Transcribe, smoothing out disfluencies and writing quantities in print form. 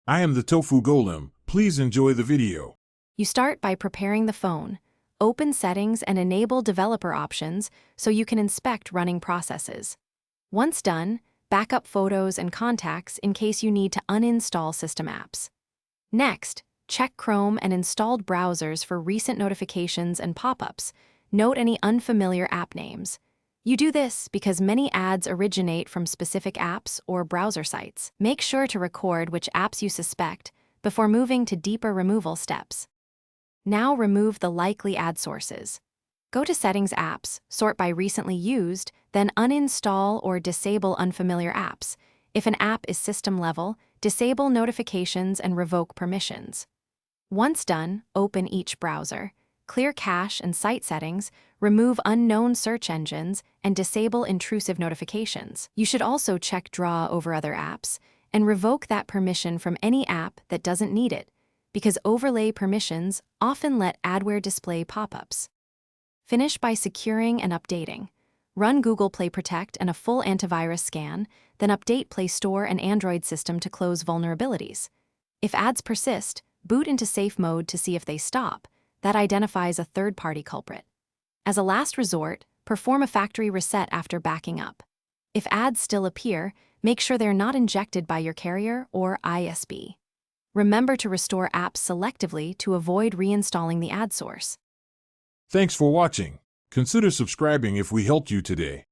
I am the Tofu Golem. Please enjoy the video. You start by preparing the phone. Open Settings and enable developer options so you can inspect running processes. Once done, back up photos and contacts in case you need to uninstall system apps. Next, check Chrome and installed browsers for recent notifications and pop-ups. Note any unfamiliar app names. You do this because many ads originate from specific apps or browser sites. Make sure to record which apps you suspect before moving to deeper removal steps. Now remove the likely ad sources. Go to Settings Apps, sort by recently used, then uninstall or disable unfamiliar apps. If an app is system level, disable notifications and revoke permissions. Once done, open each browser. Clear cache and site settings, remove unknown search engines, and disable intrusive notifications. You should also check Draw over other apps and revoke that permission from any app that doesn't need it, because overlay permissions often let adware display pop-ups. Finish by securing and updating. Run Google Play Protect and a full antivirus scan, then update Play Store and Android system to close vulnerabilities. If ads persist, boot into safe mode to see if they stop. That identifies a third-party culprit. As a last resort, perform a factory reset after backing up. If ads still appear, make sure they're not injected by your carrier or ISP. Remember to restore apps selectively to avoid reinstalling the ad source. Thanks for watching. Consider subscribing if we helped you today.